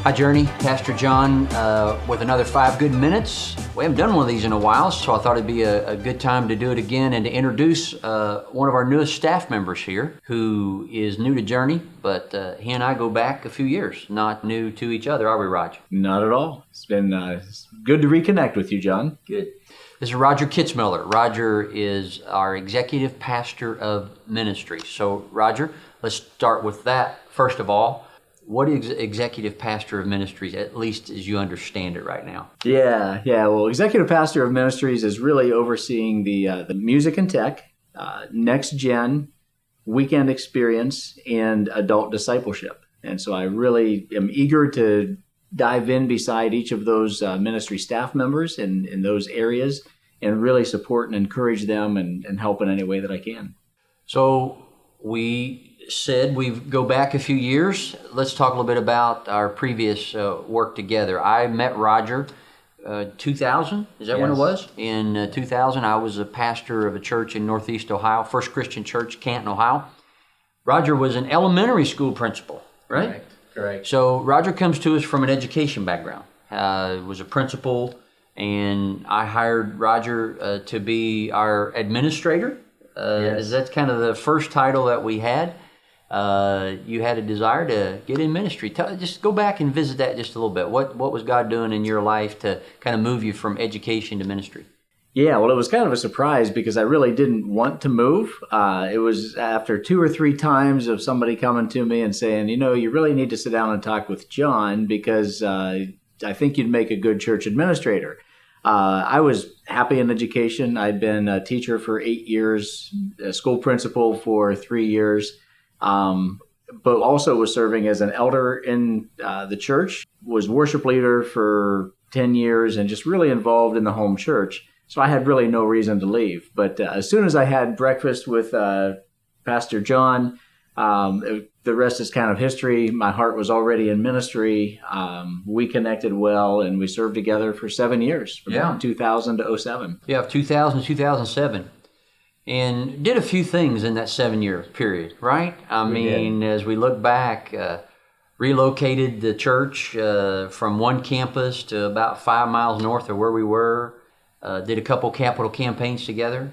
Hi, Journey. Pastor John with another 5 good minutes. We haven't done one of these in a while, so I thought it'd be a good time to do it again and to introduce one of our newest staff members here who is new to Journey, but he and I go back a few years, not new to each other, are we, Raj? Not at all. It's been good to reconnect with you, John. Good. This is Roger Kitzmiller. Roger is our executive pastor of Ministries. So, Roger, let's start with that first of all. What is executive pastor of Ministries, at least as you understand it right now? Yeah. Well, executive pastor of Ministries is really overseeing the music and tech, next gen, weekend experience, and adult discipleship. And so I really am eager to dive in beside each of those ministry staff members in those areas and really support and encourage them and help in any way that I can. So we said we go back a few years. Let's talk a little bit about our previous work together. I met Roger 2000, is that when it was? In 2000, I was a pastor of a church in Northeast Ohio, First Christian Church, Canton, Ohio. Roger was an elementary school principal, right? Correct. So Roger comes to us from an education background. Was a principal, and I hired Roger to be our administrator. That's kind of the first title that we had. You had a desire to get in ministry. Just go back and visit that just a little bit. What was God doing in your life to kind of move you from education to ministry? Yeah, well, it was kind of a surprise because I really didn't want to move. It was after 2 or 3 times of somebody coming to me and saying, you really need to sit down and talk with John because I think you'd make a good church administrator. I was happy in education. I'd been a teacher for 8 years, a school principal for 3 years. But also was serving as an elder in the church, was worship leader for 10 years, and just really involved in the home church. So I had really no reason to leave. But as soon as I had breakfast with Pastor John, the rest is kind of history. My heart was already in ministry. We connected well, and we served together for 7 years, from 2000 to 2007. Yeah, 2000 to 2007. And did a few things in that 7-year period, right? I mean, as we look back, relocated the church from one campus to about 5 miles north of where we were, did a couple capital campaigns together.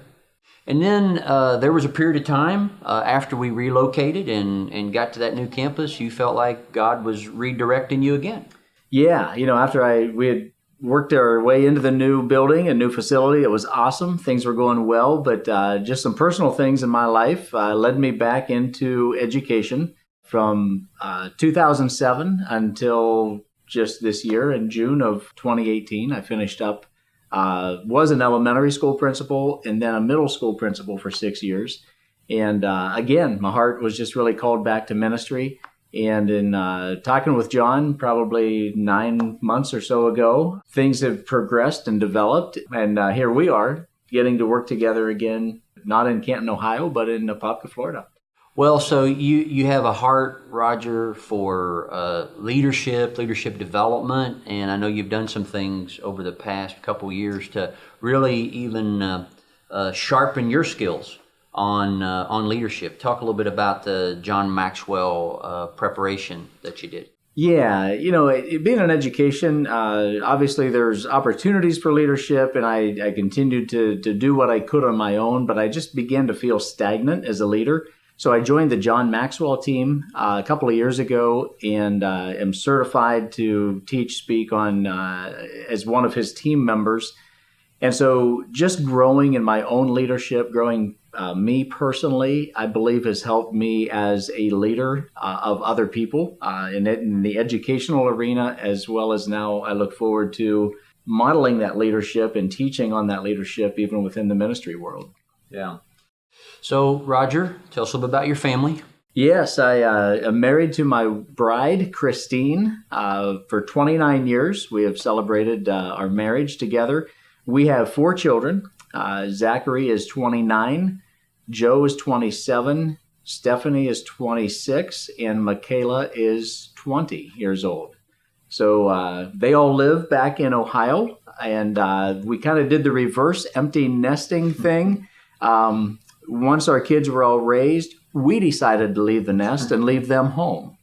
And then there was a period of time after we relocated and got to that new campus, you felt like God was redirecting you again. Yeah, after we had worked our way into the new building, a new facility. It was awesome. Things were going well, but just some personal things in my life led me back into education from 2007 until just this year in June of 2018. I finished up, was an elementary school principal and then a middle school principal for 6 years. And again, my heart was just really called back to ministry. And in talking with John probably 9 months or so ago, things have progressed and developed. And here we are getting to work together again, not in Canton, Ohio, but in Apopka, Florida. Well, so you have a heart, Roger, for leadership development. And I know you've done some things over the past couple years to really even sharpen your skills on leadership. Talk a little bit about the John Maxwell preparation that you did. Yeah, being in education, obviously there's opportunities for leadership, and I continued to do what I could on my own, but I just began to feel stagnant as a leader. So I joined the John Maxwell team a couple of years ago and am certified to speak on as one of his team members. And so just growing in my own leadership, growing me personally, I believe has helped me as a leader of other people in the educational arena, as well as now I look forward to modeling that leadership and teaching on that leadership even within the ministry world. Yeah. So, Roger, tell us a little bit about your family. Yes, I am married to my bride, Christine, for 29 years. We have celebrated our marriage together. We have 4 children. Zachary is 29, Joe is 27, Stephanie is 26, and Michaela is 20 years old. So they all live back in Ohio, and we kind of did the reverse empty nesting thing. Once our kids were all raised, we decided to leave the nest and leave them home.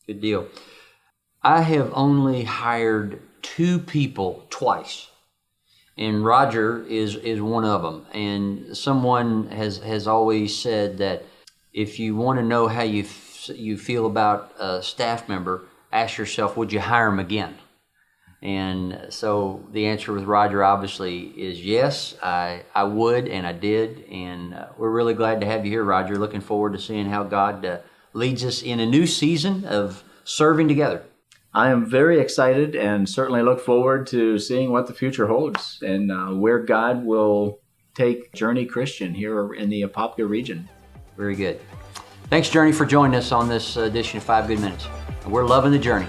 Good deal. I have only hired 2 people twice, and Roger is one of them. And someone has always said that if you want to know how you feel about a staff member, ask yourself, would you hire him again? And so the answer with Roger obviously is yes, I would, and I did. And we're really glad to have you here, Roger. Looking forward to seeing how God leads us in a new season of serving together. I am very excited and certainly look forward to seeing what the future holds and where God will take Journey Christian here in the Apopka region. Very good. Thanks, Journey, for joining us on this edition of 5 Good Minutes. We're loving the journey.